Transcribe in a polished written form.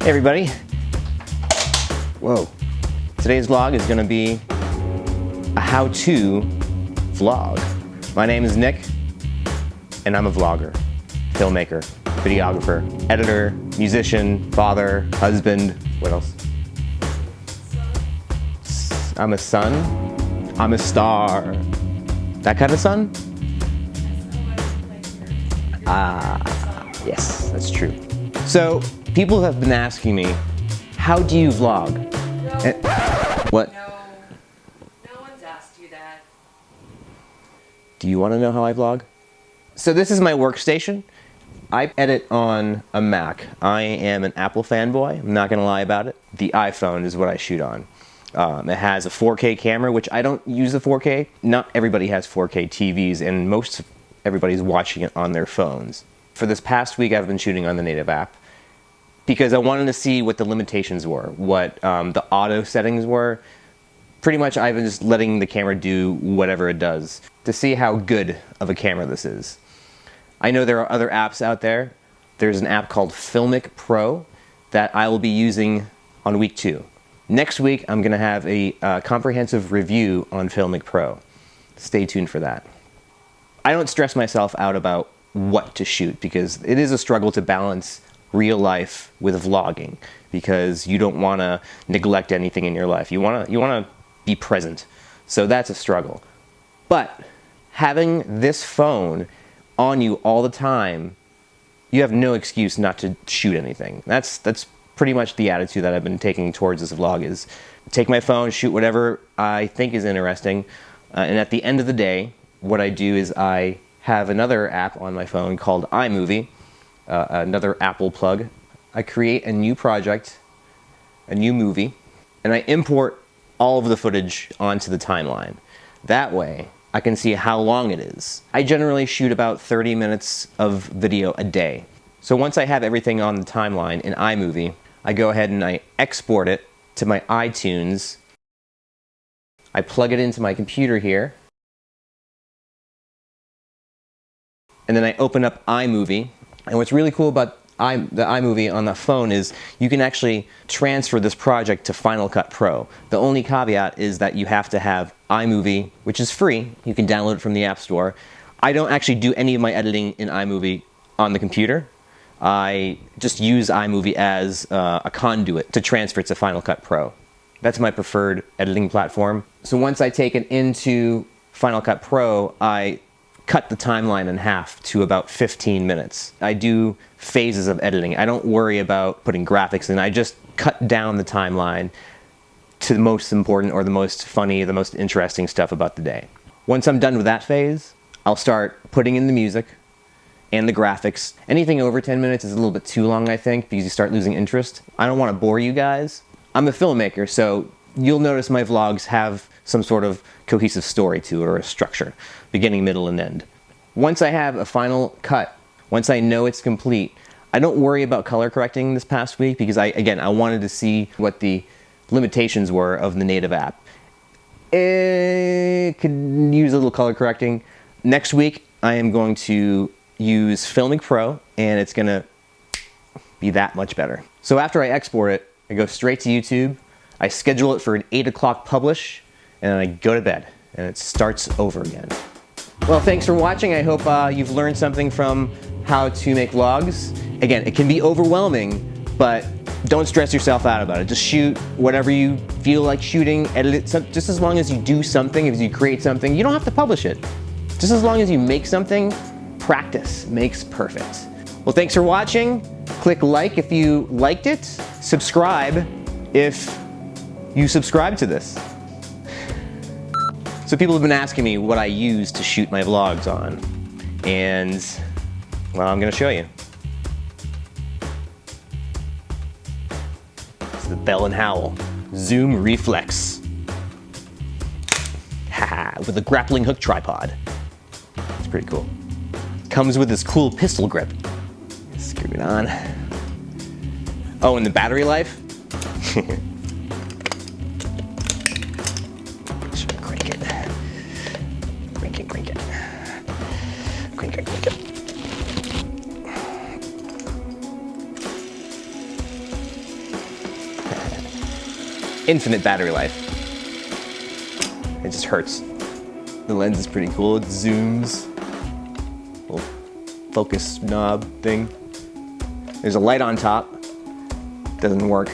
Hey everybody. Whoa. Today's vlog is gonna be a how-to vlog. My name is Nick, and I'm a vlogger, filmmaker, videographer, editor, musician, father, husband, what else? I'm a son. I'm a star. That kind of son? Yes, that's true. So, people have been asking me, how do you vlog? No. What? No one's asked you that. Do you want to know how I vlog? So this is my workstation. I edit on a Mac. I am an Apple fanboy. I'm not going to lie about it. The iPhone is what I shoot on. It has a 4K camera, which I don't use the 4K. Not everybody has 4K TVs, and most everybody's watching it on their phones. For this past week, I've been shooting on the native app because I wanted to see what the limitations were, what the auto settings were. Pretty much, I've been just letting the camera do whatever it does to see how good of a camera this is. I know there are other apps out there. There's an app called Filmic Pro that I will be using on week 2. Next week, I'm going to have a comprehensive review on Filmic Pro. Stay tuned for that. I don't stress myself out about what to shoot because it is a struggle to balance real life with vlogging because you don't want to neglect anything in your life. You want to be present. So that's a struggle. But having this phone on you all the time, you have no excuse not to shoot anything. That's pretty much the attitude that I've been taking towards this vlog is take my phone, shoot whatever I think is interesting, and at the end of the day, what I do is I have another app on my phone called iMovie, another Apple plug. I create a new project, a new movie, and I import all of the footage onto the timeline. That way, I can see how long it is. I generally shoot about 30 minutes of video a day. So once I have everything on the timeline in iMovie, I go ahead and I export it to my iTunes. I plug it into my computer here. And then I open up iMovie. And what's really cool about the iMovie on the phone is you can actually transfer this project to Final Cut Pro. The only caveat is that you have to have iMovie, which is free. You can download it from the App Store. I don't actually do any of my editing in iMovie on the computer. I just use iMovie as a conduit to transfer it to Final Cut Pro. That's my preferred editing platform. So once I take it into Final Cut Pro, I cut the timeline in half to about 15 minutes. I do phases of editing. I don't worry about putting graphics in. I just cut down the timeline to the most important or the most funny, the most interesting stuff about the day. Once I'm done with that phase, I'll start putting in the music and the graphics. Anything over 10 minutes is a little bit too long, I think, because you start losing interest. I don't want to bore you guys. I'm a filmmaker, so you'll notice my vlogs have some sort of cohesive story to it or a structure, beginning, middle, and end. Once I have a final cut, once I know it's complete, I don't worry about color correcting this past week because I wanted to see what the limitations were of the native app. It could use a little color correcting. Next week, I am going to use Filmic Pro, and it's going to be that much better. So after I export it, I go straight to YouTube, I schedule it for an 8 o'clock publish, and then I go to bed, and it starts over again. Well, thanks for watching. I hope you've learned something from how to make vlogs. Again, it can be overwhelming, but don't stress yourself out about it. Just shoot whatever you feel like shooting, edit it, just as long as you do something, if you create something, you don't have to publish it. Just as long as you make something, practice makes perfect. Well, thanks for watching. Click like if you liked it. Subscribe if you subscribe to this. So people have been asking me what I use to shoot my vlogs on. And, well, I'm gonna show you. It's the Bell & Howell Zoom Reflex. Haha, with a grappling hook tripod. It's pretty cool. Comes with this cool pistol grip. Screw it on. Oh, and the battery life? Crank it. Crank it, crank it. Crank it, crank it. infinite battery life. It just hurts. The lens is pretty cool. It zooms. Little focus knob thing. There's a light on top. Doesn't work.